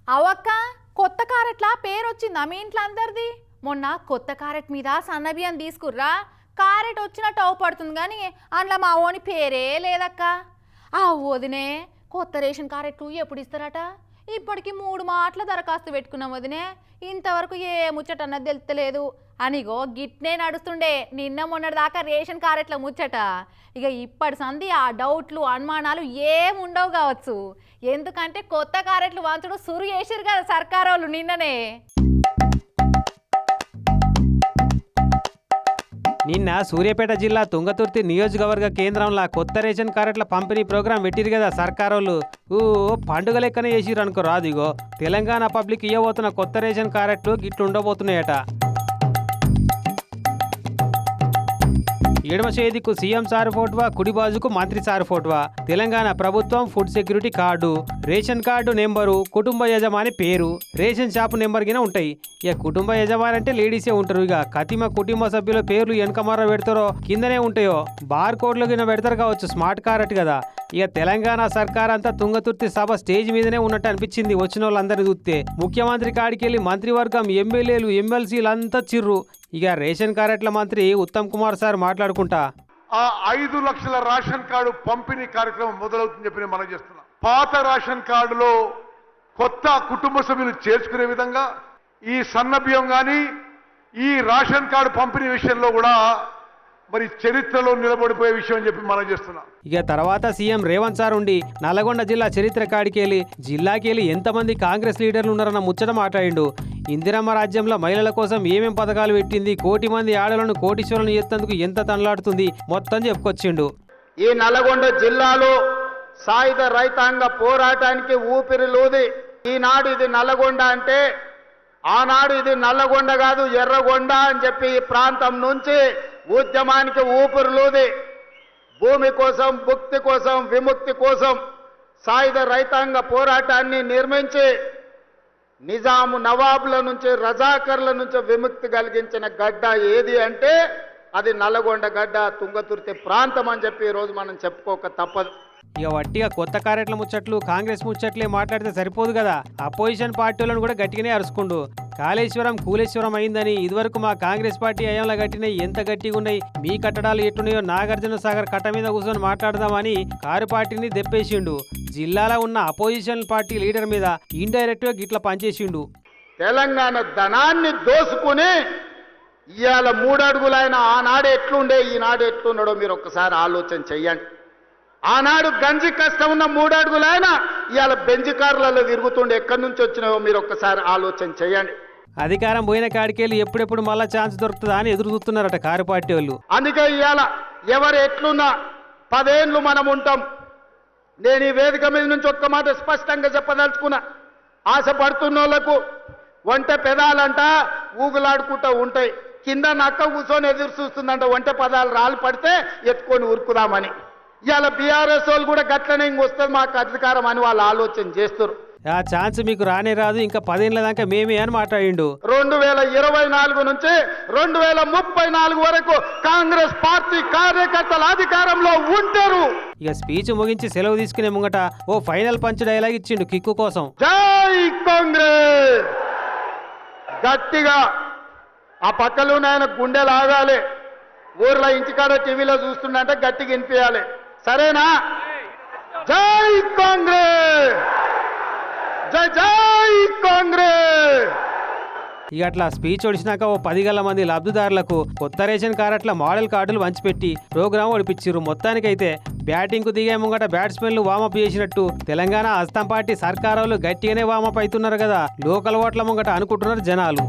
అవక్క కొత్త కారెట్లా పేరు వచ్చిందా మీ ఇంట్లో అందరిది? మొన్న కొత్త కారెట్ మీద సన్నబియ్యం తీసుకుర్రా, కారెట్ వచ్చినట్టు అవపడుతుంది కానీ అందులో మా ఓని పేరే లేదక్క. ఆ వదినే కొత్త రేషన్ కారెట్లు ఎప్పుడు ఇస్తారట? ఇప్పటికి 3 మాటల దరఖాస్తు పెట్టుకున్నాం వదినే, ఇంతవరకు ఏ ముచ్చట అన్నది తెలుస్తలేదు. అనిగో గిట్నే నడుస్తుండే నిన్న మొన్నటి దాకా రేషన్ కారెట్ల ముచ్చట. ఇక ఇప్పటి సంది ఆ డౌట్లు అనుమానాలు ఏముండవు కావచ్చు, ఎందుకంటే కొత్త కారెట్లు వంచుడు సురు చేసిరు కదా సర్కారు వాళ్ళు నిన్ననే. నిన్న సూర్యాపేట జిల్లా తుంగతుర్తి నియోజకవర్గ కేంద్రంలో కొత్త రేషన్ కార్డుల పంపిణీ ప్రోగ్రాం పెట్టిరు కదా సర్కారోళ్ళు. పండుగ లెక్కనే చేసిరు అనుకో రాదు. ఇగో తెలంగాణ పబ్లిక్ ఇవ్వబోతున్న కొత్త రేషన్ కార్డులు గిట్లు ఉండబోతున్నాయట. ఎడమ చేతికు సీఎం సార్ ఫోటోవా, కుడి బాజుకు మంత్రి సార్ ఫోటోవా, తెలంగాణ ప్రభుత్వం food security card, ration card number, కుటుంబ యజమాని పేరు, రేషన్ షాపు నెంబర్ గిన ఉంటాయి. ఇక కుటుంబ యజమాని అంటే లేడీసే ఉంటారు. ఇక కతిమ కుటుంబ సభ్యుల పేర్లు వెనకమర పెడతారో కిందనే ఉంటాయో బార్ కోడ్లు గిన పెడతారు కావచ్చు, స్మార్ట్ కార్డ్ కదా. ఇక తెలంగాణ సర్కార్ అంతా తుంగతుర్తి సభ స్టేజ్ మీదనే ఉన్నట్టు అనిపించింది వచ్చిన వాళ్ళందరినీ చూస్తే. ముఖ్యమంత్రి కాడికి వెళ్ళి మంత్రివర్గం, ఎమ్మెల్యేలు, ఎమ్మెల్సీలు అంతా చిర్రు. ఇక రేషన్ కార్డుల మంత్రి ఉత్తమ్ కుమార్ సార్ మాట్లాడుకుంటా ఆ 5 లక్షల రేషన్ కార్డు పంపిణీ కార్యక్రమం మొదలవుతుందని చెప్పి మనం చేస్తున్నాం. పాత రేషన్ కార్డులో కొత్త కుటుంబ సభ్యులు చేర్చుకునే విధంగా ఈ సన్న బియ్యం కానీ ఈ రేషన్ కార్డు పంపిణీ విషయంలో కూడా మరి చరిత్రలో నిలబడిపోయే విషయం అని చెప్పి మనం చేస్తున్నాం. ఇక తర్వాత సీఎం రేవంత్ సార్ ఉండి నల్లగొండ జిల్లా చరిత్ర కాడికెళ్ళి జిల్లాకెళ్ళి ఎంతమంది కాంగ్రెస్ లీడర్లు ఉన్నారన్న ముచ్చట మాట్లాడిండు. ఇందిరమ్మ రాజ్యంలో మహిళల కోసం ఏమేం పథకాలు పెట్టింది, 1 కోటి మంది ఆడలను కోటీశ్వరులను ఎత్తేందుకు ఎంత తనలాడుతుంది మొత్తం చెప్పుకొచ్చిండు. ఈ నల్లగొండ జిల్లాలో సాయుధ రైతాంగ పోరాటానికి ఊపిరిలూది. ఈనాడు ఇది నల్లగొండ అంటే ఆనాడు ఇది నల్లగొండ కాదు ఎర్రగొండ అని చెప్పి ఈ ప్రాంతం నుంచి ఉద్యమానికి ఊపిరిలూది. భూమి కోసం, భుక్తి కోసం, విముక్తి కోసం సాయుధ రైతాంగ పోరాటాన్ని నిర్మించి నిజాము నవాబుల నుంచి, రజాకర్ల నుంచి విముక్తి కలిగించిన గడ్డ ఏది అంటే అది నల్లగొండ గడ్డ, తుంగతుర్తి ప్రాంతం అని చెప్పి ఈరోజు మనం చెప్పుకోక తప్పదు. ఇక వట్టిగా కొత్త కార్యట్ల ముచ్చట్లు, కాంగ్రెస్ ముచ్చట్లే మాట్లాడితే సరిపోదు కదా. అపోజిషన్ పార్టీలను కూడా గట్టిగానే అరుచుకుండు. కాళేశ్వరం కూలేశ్వరం అయిందని, ఇదివరకు మా కాంగ్రెస్ పార్టీ అయంలో కట్టినాయి ఎంత గట్టిగా ఉన్నాయి, మీ కట్టడాలు ఎట్టున్నాయో నాగార్జున సాగర్ కట్ట మీద కూర్చొని మాట్లాడదామని కారు పార్టీని దెప్పేసిండు. జిల్లాలో ఉన్న అపోజిషన్ పార్టీ లీడర్ మీద ఇండైరెక్ట్ గా గిట్ల పనిచేసిండు. తెలంగాణ ధనాన్ని దోసుకుని ఇవాళ 3 అడుగులైన ఆనాడు ఎట్లుండే ఈనాడు ఎట్లున్నాడో మీరు ఒక్కసారి ఆలోచన చెయ్యండి. ఆనాడు గంజి కష్టం ఉన్న 3 అడుగులైనా ఇవాళ బెంజ్ కార్లలో తిరుగుతుండే ఎక్కడి నుంచి వచ్చినాయో మీరు ఒక్కసారి ఆలోచన చేయండి. అధికారం పోయిన కాడికెళ్ళి ఎప్పుడెప్పుడు మళ్ళా ఛాన్స్ దొరుకుతుందా అని ఎదురు చూస్తున్నారట కారు పార్టీ వాళ్ళు. అందుకే ఇవాళ ఎవరు ఎట్లున్నా 10 ఏళ్ళు మనం ఉంటాం. నేను ఈ వేదిక మీద నుంచి ఒక్క మాట స్పష్టంగా చెప్పదలుచుకున్నా. ఆశపడుతున్న వాళ్ళకు ఒంటె పెదాలంట ఊగులాడుకుంటూ ఉంటాయి, కింద నక్క కూర్చొని ఎదురు చూస్తుందంట ఒంటె పదాలు రాళ్ళు పడితే ఎత్తుకొని ఉరుకుదామని. ఇవాళ బీఆర్ఎస్ వాళ్ళు కూడా గట్లనే ఇంకొస్తుంది మాకు అధికారం అని వాళ్ళు ఆలోచన చేస్తారు. ఆ ఛాన్స్ మీకు రానే రాదు, ఇంకా 10 ఏళ్ళ దాకా మేమే అని మాట్లాడిండు. 2024 నుంచి 2034 వరకు కాంగ్రెస్ పార్టీ కార్యకర్తల అధికారంలో ఉంటారు. ఇక స్పీచ్ ముగించి సెలవు తీసుకునే ముంగట ఓ ఫైనల్ పంచ్ డైలాగ్ ఇచ్చిండు కిక్కు కోసం. జై కాంగ్రెస్ గట్టిగా ఆ పక్కలో ఆయన గుండె లాగాలి. ఊర్లో ఇంటికాడ టీవీలో చూస్తుండే గట్టిగా వినిపించాలి, సరేనా? జై కాంగ్రెస్, జై జై కాంగ్రెస్. ఇక అట్లా స్పీచ్ ఒడిచినాక ఓ 10 గల మంది లబ్ధిదారులకు కొత్త రేషన్ కార్డుల మోడల్ కార్డులు పంచిపెట్టి ప్రోగ్రాం ఒడిపించారు. మొత్తానికైతే బ్యాటింగ్ కు దిగే ముంగట బ్యాట్స్మెన్లు వామప్ చేసినట్టు తెలంగాణ అస్తం పార్టీ సర్కారోళ్ళు గట్టిగానే వామప్ అవుతున్నారు కదా, లోకల్ ఓట్ల ముంగట అనుకుంటున్నారు జనాలు.